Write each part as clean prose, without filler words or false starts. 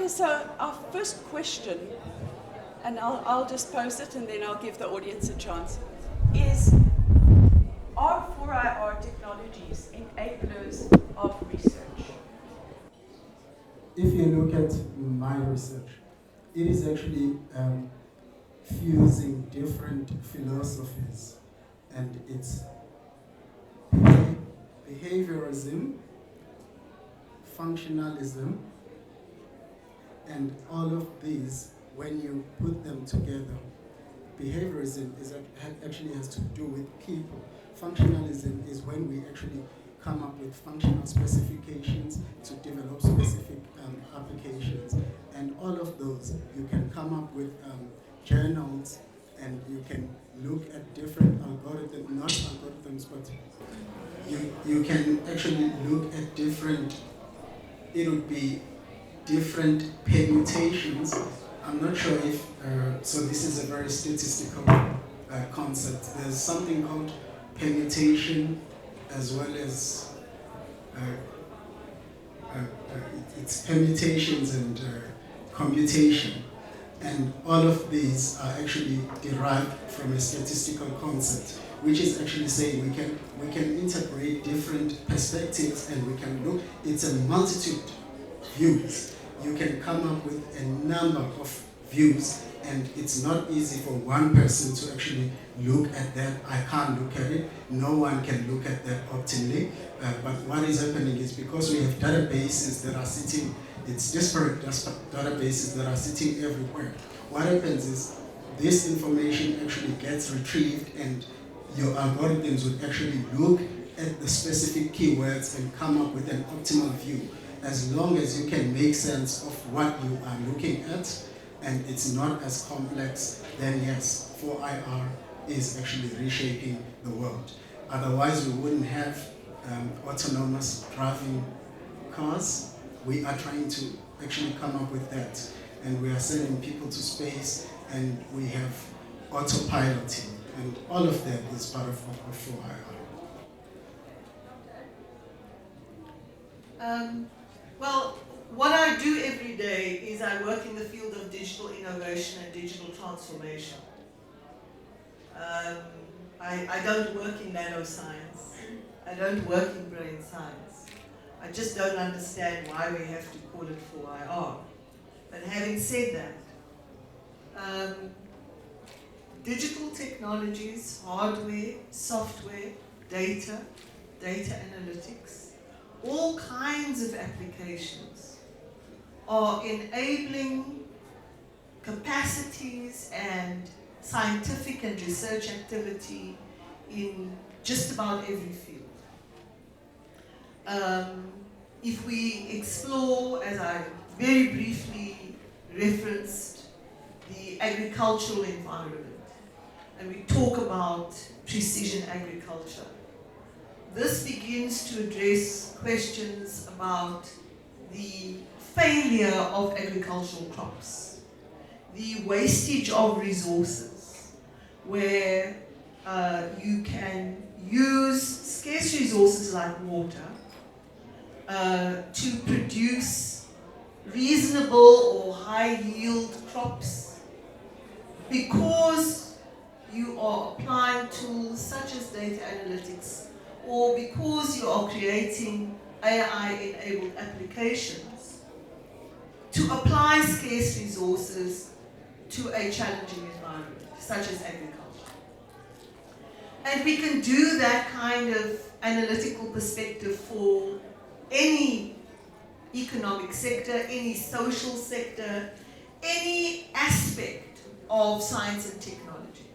Okay, so our first question, and I'll just pose it and then I'll give the audience a chance, is, are 4IR technologies enablers of research? If you look at my research, it is actually fusing different philosophies, and it's behaviorism, functionalism, and all of these, when you put them together, behaviorism actually has to do with people. Functionalism is when we actually come up with functional specifications to develop specific applications. And all of those, you can come up with journals, and you can look at different algorithms, not algorithms, but you can actually look at different, it would be different permutations. I'm not sure if, so this is a very statistical concept. There's something called permutation as well as, it's permutations and computation. And all of these are actually derived from a statistical concept, which is actually saying we can integrate different perspectives, and we can look, it's a multitude views. You can come up with a number of views, and it's not easy for one person to actually look at that. I can't look at it. No one can look at that optimally. But what is happening is, because we have databases that are sitting, it's disparate databases that are sitting everywhere. What happens is, this information actually gets retrieved, and your algorithms would actually look at the specific keywords and come up with an optimal view. As long as you can make sense of what you are looking at, and it's not as complex, then yes, 4IR is actually reshaping the world. Otherwise, we wouldn't have autonomous driving cars. We are trying to actually come up with that, and we are sending people to space, and we have autopiloting, and all of that is part of 4IR. Well, what I do every day is I work in the field of digital innovation and digital transformation. I don't work in nanoscience. I don't work in brain science. I just don't understand why we have to call it 4IR. But having said that, digital technologies, hardware, software, data analytics, all kinds of applications are enabling capacities and scientific and research activity in just about every field. If we explore, as I very briefly referenced, the agricultural environment, and we talk about precision agriculture, this begins to address questions about the failure of agricultural crops, the wastage of resources, where you can use scarce resources like water to produce reasonable or high yield crops, because you are applying tools such as data analytics, or because you are creating AI-enabled applications to apply scarce resources to a challenging environment, such as agriculture. And we can do that kind of analytical perspective for any economic sector, any social sector, any aspect of science and technology.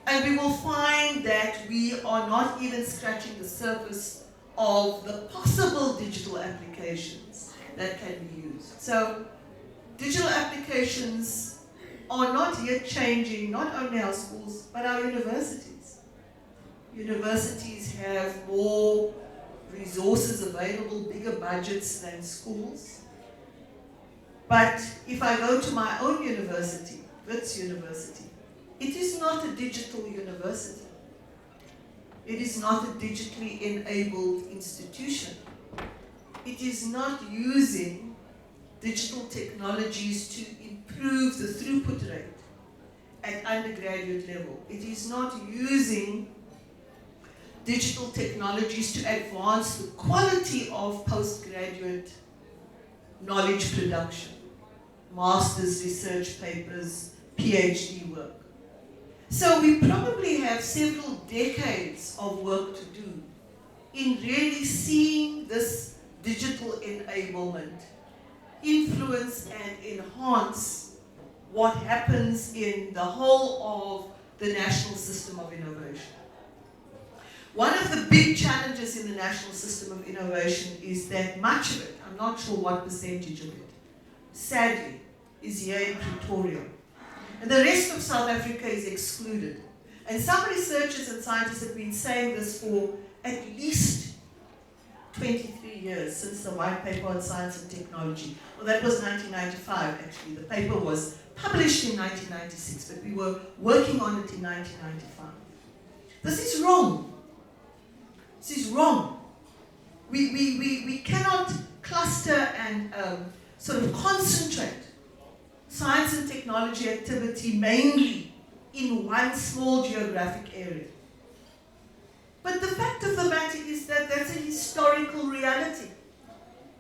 And we will find that we are not even scratching the surface of the possible digital applications that can be used. So, digital applications are not yet changing not only our schools, but our universities. Universities have more resources available, bigger budgets than schools. But if I go to my own university, Wits University, it is not a digital university. It is not a digitally enabled institution. It is not using digital technologies to improve the throughput rate at undergraduate level. It is not using digital technologies to advance the quality of postgraduate knowledge production, master's research papers, PhD work. So we probably have several decades of work to do in really seeing this digital enablement influence and enhance what happens in the whole of the national system of innovation. One of the big challenges in the national system of innovation is that much of it, I'm not sure what percentage of it, sadly, is here in Pretoria. And the rest of South Africa is excluded. And some researchers and scientists have been saying this for at least 23 years, since the white paper on science and technology. Well, that was 1995, actually. The paper was published in 1996, but we were working on it in 1995. This is wrong. This is wrong. We cannot cluster and sort of concentrate science and technology activity mainly in one small geographic area. But the fact of the matter is that that's a historical reality.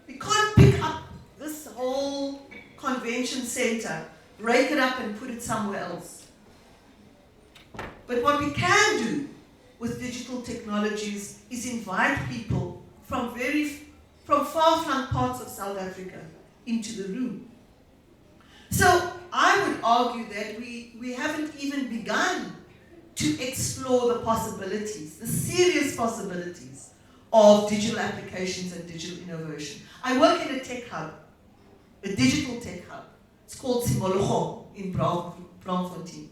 We can't pick up this whole convention center, break it up and put it somewhere else. But what we can do with digital technologies is invite people from far-flung parts of South Africa into the room. So I would argue that we haven't even begun to explore the possibilities, the serious possibilities of digital applications and digital innovation. I work in a tech hub, a digital tech hub. It's called Simologo in Braamfontein.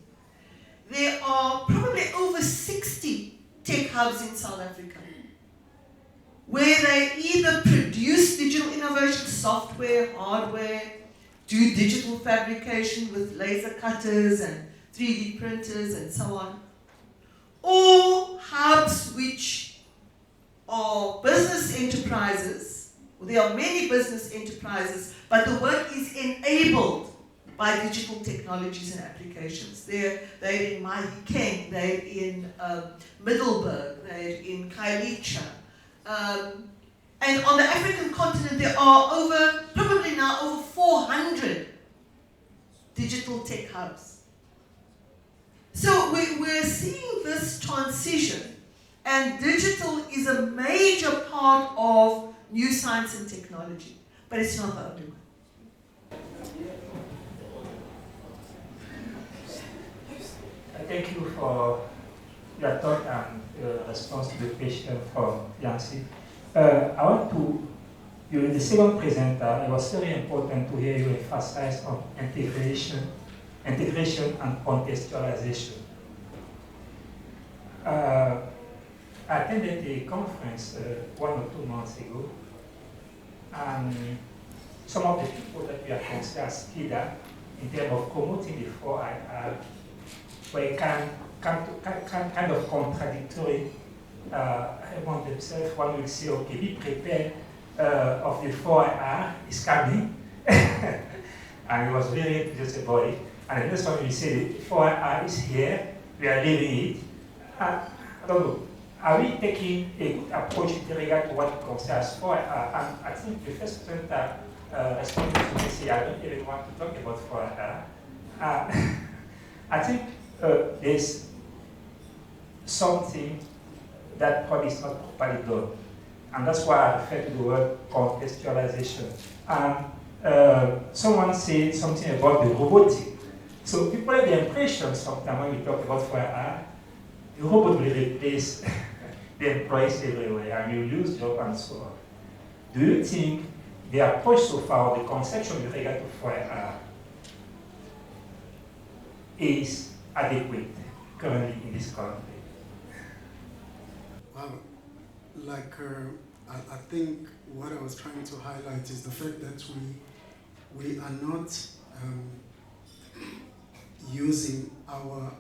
There are probably over 60 tech hubs in South Africa where they either produce digital innovation, software, hardware, do digital fabrication with laser cutters and 3D printers and so on, or hubs which are business enterprises. Well, there are many business enterprises, but the work is enabled by digital technologies and applications. They're in Mahikeng, they're in Middelburg, they're in Khayelitsha. And on the African continent, there are probably now over 400 digital tech hubs. So we're seeing this transition, and digital is a major part of new science and technology, but it's not the only one. Thank you for your talk and response to the question from Yancy. I want to, during the second presenter, it was very important to hear you emphasize on integration and contextualization. I attended a conference 1 or 2 months ago, and some of the people that we are considered as leaders in terms of promoting the 4IR were kind of contradictory among themselves. One will say, okay, be prepared of the 4IR is coming, and he was very enthusiastic about it. And the next one will say, the 4IR is here, we are living it. I don't know, are we taking a good approach in regard to what concerns 4IR? And I think the first presenter responded to me, say, I don't even want to talk about 4IR. I think there's something that probably is not properly done. And that's why I refer to the word contextualization. And someone said something about the robotic. So people have the impression sometimes when we talk about 4IR, the robot will replace the employees everywhere and you lose jobs and so on. Do you think the approach so far, the conception with regard to 4IR, is adequate currently in this country? Well, I think what I was trying to highlight is the fact that we are not using our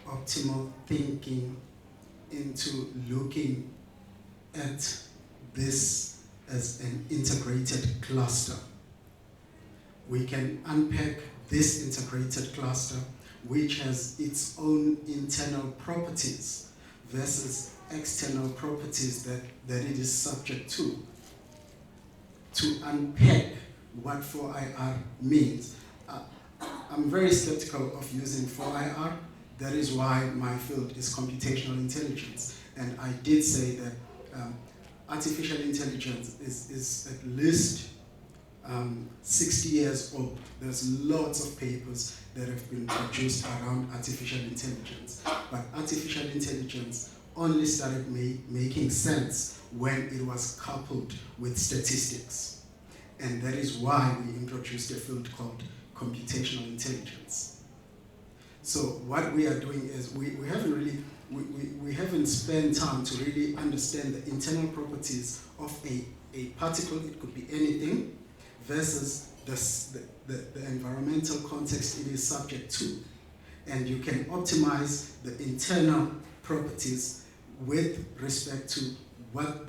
optimal thinking into looking at this as an integrated cluster. we can unpack this integrated cluster, which has its own internal properties versus external properties that it is subject to unpack what 4IR means. I'm very skeptical of using 4IR. That is why my field is computational intelligence. And I did say that artificial intelligence is at least 60 years old. There's lots of papers that have been produced around artificial intelligence. But artificial intelligence only started making sense when it was coupled with statistics. And that is why we introduced a field called computational intelligence. So what we are doing is we haven't spent time to really understand the internal properties of a particle, it could be anything, versus the environmental context it is subject to. And you can optimize the internal properties with respect to what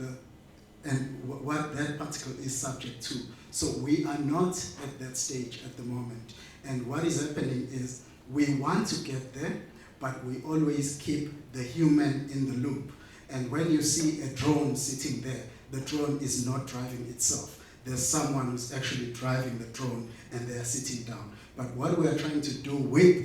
that particle is subject to. So we are not at that stage at the moment. And what is happening is we want to get there, but we always keep the human in the loop. And when you see a drone sitting there, the drone is not driving itself. There's someone who's actually driving the drone and they are sitting down. But what we are trying to do with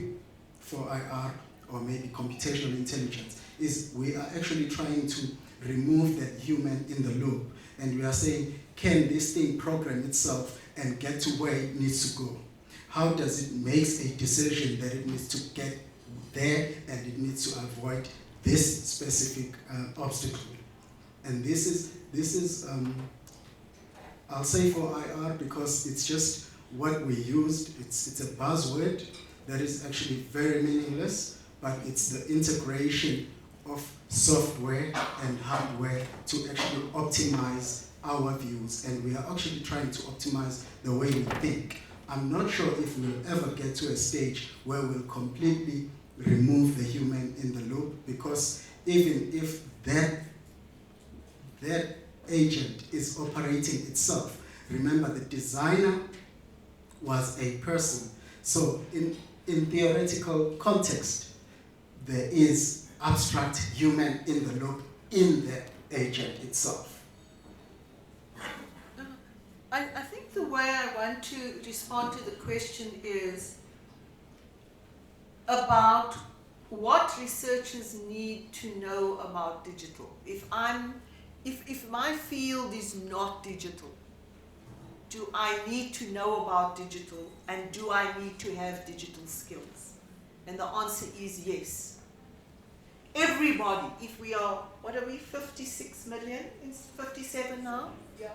4IR or maybe computational intelligence is we are actually trying to remove that human in the loop. And we are saying, can this thing program itself and get to where it needs to go? How does it make a decision that it needs to get there and it needs to avoid this specific obstacle? And this is I'll say 4IR because it's just what we used. It's a buzzword that is actually very meaningless, but it's the integration of software and hardware to actually optimize our views. And we are actually trying to optimize the way we think. I'm not sure if we'll ever get to a stage where we'll completely remove the human in the loop, because even if that agent is operating itself, remember the designer was a person. So in theoretical context, there is abstract human in the loop in the agent itself. I think the way I want to respond to the question is about what researchers need to know about digital. If my field is not digital, do I need to know about digital, and do I need to have digital skills? And the answer is yes. Everybody, if we are, what are we, 56 million? It's 57 now? Yeah.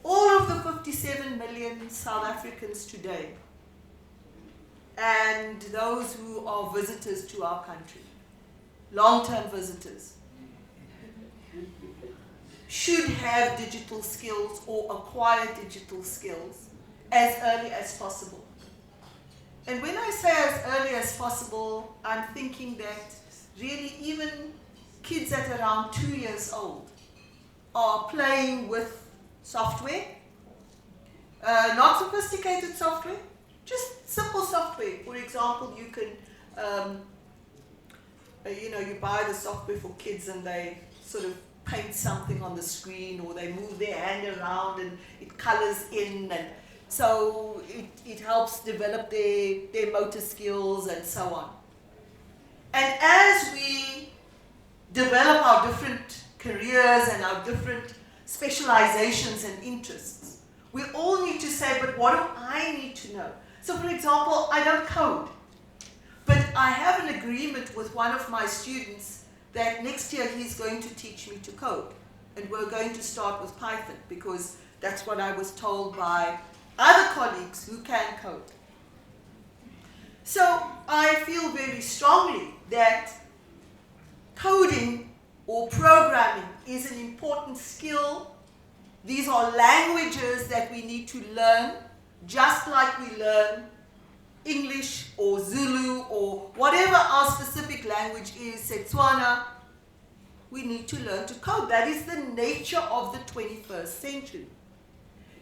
All of the 57 million South Africans today, and those who are visitors to our country, long-term visitors, should have digital skills or acquire digital skills as early as possible. And when I say as early as possible, I'm thinking that really even kids at around 2 years old are playing with software, not sophisticated software, just simple software. For example, you can, you buy the software for kids and they sort of paint something on the screen, or they move their hand around and it colors in, and so it helps develop their motor skills and so on. And as we develop our different careers and our different specializations and interests, we all need to say, but what do I need to know? So for example, I don't code, but I have an agreement with one of my students that next year he's going to teach me to code. And we're going to start with Python, because that's what I was told by other colleagues who can code. So I feel very strongly that coding or programming is an important skill. These are languages that we need to learn, just like we learn English or Zulu or whatever our specific language is, Setswana. We need to learn to code. That is the nature of the 21st century.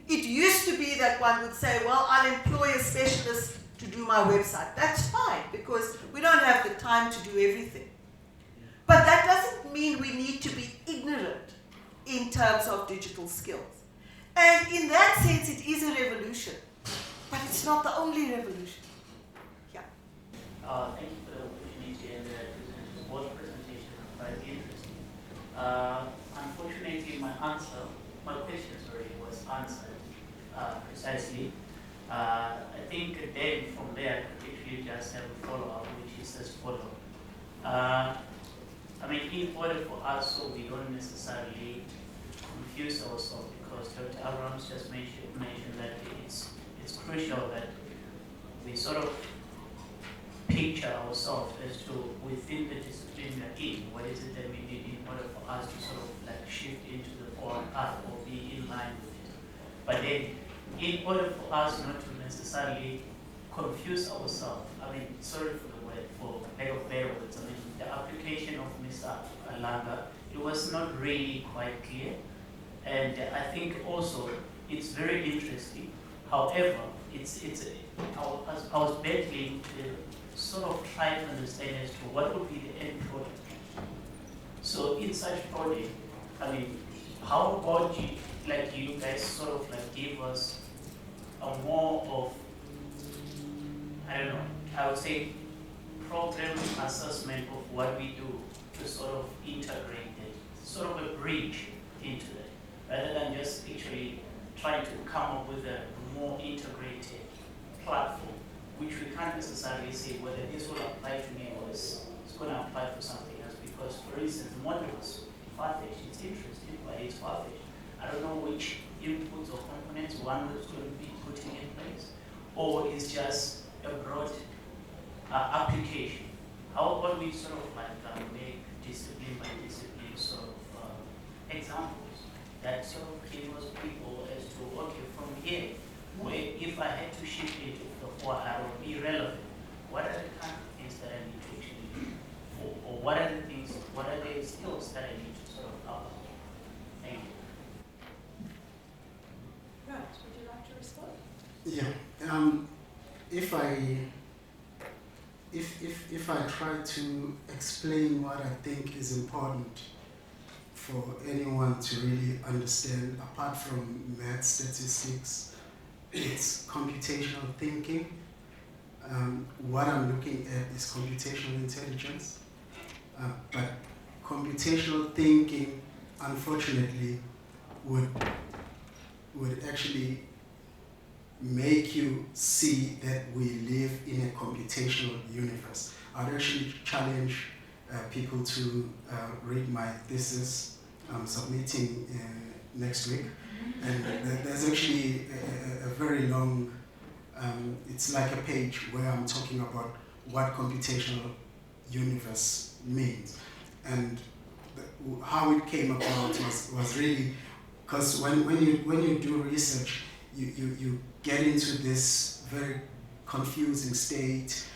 It used to be that one would say, well, I'll employ a specialist to do my website. That's fine, because we don't have the time to do everything. But that doesn't mean we need to be ignorant in terms of digital skills. And in that sense, it is a revolution. But it's not the only revolution. Yeah. Thank you for the opportunity and the both presentations are quite interesting. Unfortunately, my question, was answered precisely. I think then from there, I could actually just have a follow-up, which is as follows. I mean, in order for us, so we don't necessarily confuse ourselves, because Dr. Abrams just mentioned that it's crucial that we sort of picture ourselves as to within the discipline we're in, what is it that we need in order for us to sort of like shift into the forward path or be in line with it. But then, in order for us not to necessarily confuse ourselves, I mean, sorry for the word, for lack of better words, I mean, the application of Mr. Langa, it was not really quite clear. And I think also it's very interesting. However, I was battling to sort of try to understand as to what would be the end product. So in such project, I mean, how about you guys sort of like give us a more of, I don't know, I would say program assessment of what we do to sort of integrate it, sort of a bridge into that, rather than just actually trying to come up with a more integrated platform, which we can't necessarily say whether this will apply to me or it's going to apply to something else. Because, for instance, the model is far-fetched, it's interesting, but it's far-fetched. I don't know which inputs or components one is going to be putting in place, or it's just a broad application. How about we sort of like make discipline by discipline sort of examples that sort of give us people as to, okay, from here, where if I had to shift into the forward arrow, be relevant, what are the kind of things that I need to actually do? Or what are the things, what are the skills that I need to sort of up? Thank you. Right, would you like to respond? Yeah. If I try to explain what I think is important for anyone to really understand, apart from math statistics, it's computational thinking. What I'm looking at is computational intelligence. But computational thinking, unfortunately, would actually make you see that we live in a computational universe. I'd actually challenge people to read my thesis I'm submitting next week. And there's actually a very long, it's like a page where I'm talking about what computational universe means. And how it came about was really, because when you do research, you get into this very confusing state,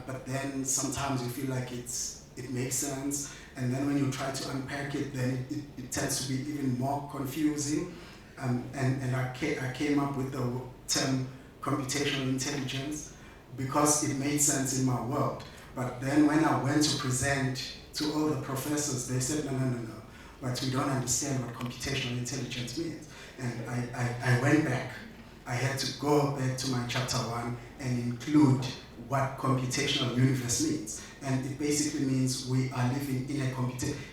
but then sometimes you feel like it makes sense, and then when you try to unpack it, then it tends to be even more confusing. And I came up with the term computational intelligence because it made sense in my world. But then when I went to present to all the professors, they said, no, but we don't understand what computational intelligence means. And I went back. I had to go back to my chapter 1 and include what computational universe means. And it basically means we are living in a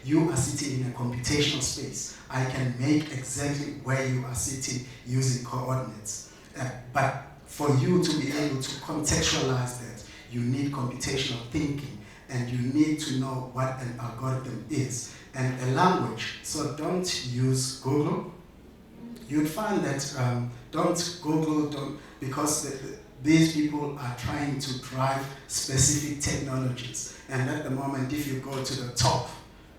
you are sitting in a computational space. I can make exactly where you are sitting using coordinates. But for you to be able to contextualize that, you need computational thinking, and you need to know what an algorithm is and a language. So don't use Google. You'd find that don't Google, because these people are trying to drive specific technologies. And at the moment, if you go to the top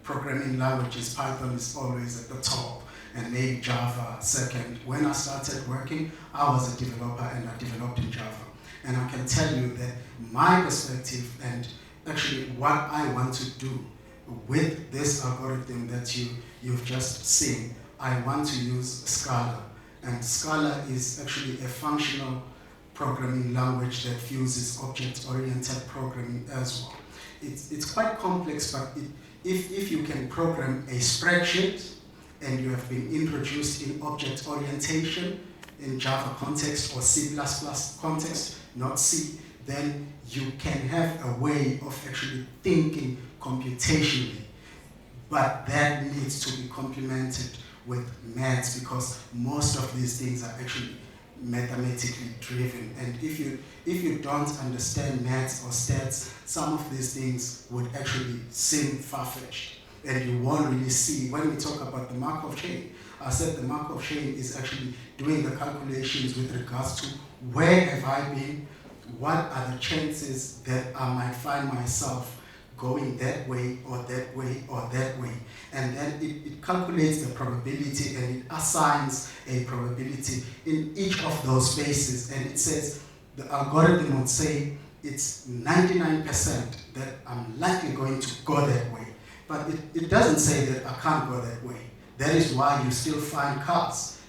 programming languages, Python is always at the top, and maybe Java second. When I started working, I was a developer and I developed in Java. And I can tell you that my perspective and actually what I want to do with this algorithm that you've just seen, I want to use Scala. And Scala is actually a functional programming language that fuses object-oriented programming as well. It's quite complex, but if you can program a spreadsheet and you have been introduced in object orientation in Java context or C++ context, not C, then you can have a way of actually thinking computationally. But that needs to be complemented with maths, because most of these things are actually mathematically driven. And if you don't understand maths or stats, some of these things would actually seem far-fetched. And you won't really see, when we talk about the Markov chain, I said the Markov chain is actually doing the calculations with regards to where have I been, what are the chances that I might find myself going that way or that way or that way. And then it calculates the probability and it assigns a probability in each of those spaces. And it says, the algorithm would say it's 99% that I'm likely going to go that way. But it doesn't say that I can't go that way. That is why you still find cars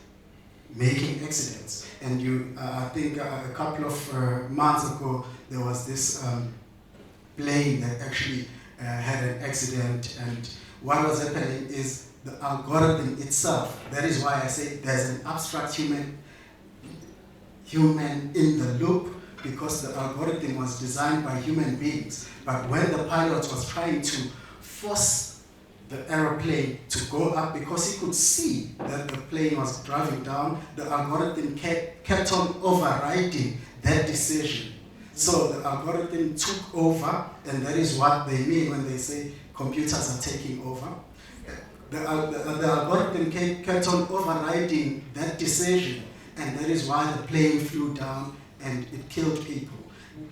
making accidents. And I think a couple of months ago, there was this plane that actually had an accident, and what was happening is the algorithm itself, that is why I say there's an abstract human in the loop, because the algorithm was designed by human beings. But when the pilot was trying to force the aeroplane to go up, because he could see that the plane was driving down, the algorithm kept on overriding that decision. So the algorithm took over, and that is what they mean when they say computers are taking over. The algorithm kept on overriding that decision, and that is why the plane flew down and it killed people.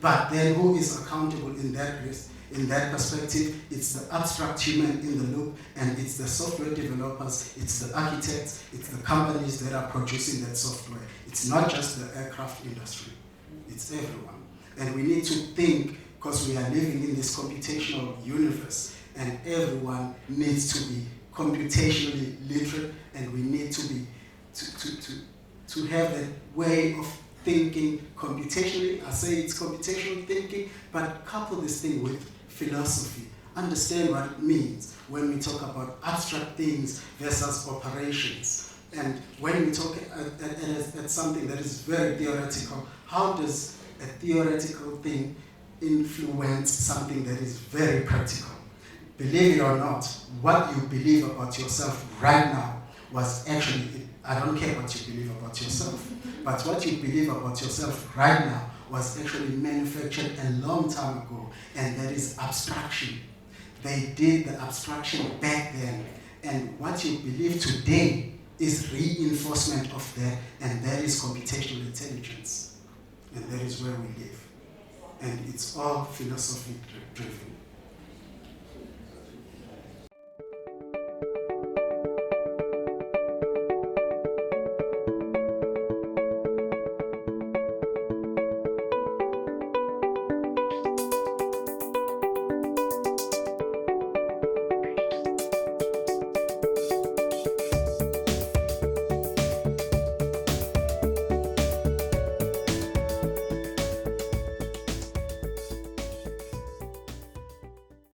But then who is accountable in that risk? In that perspective, it's the abstract human in the loop, and it's the software developers, it's the architects, it's the companies that are producing that software. It's not just the aircraft industry, it's everyone. And we need to think, because we are living in this computational universe, and everyone needs to be computationally literate, and we need to be to have that way of thinking computationally. I say it's computational thinking, but couple this thing with philosophy. Understand what it means when we talk about abstract things versus operations. And when we talk at something that is very theoretical, how does a theoretical thing influence something that is very practical? Believe it or not, what you believe about yourself right now was actually, I don't care what you believe about yourself, but what you believe about yourself right now was actually manufactured a long time ago, and that is abstraction. They did the abstraction back then, and what you believe today is reinforcement of that, and that is computational intelligence. And that is where we live. And it's all philosophy driven.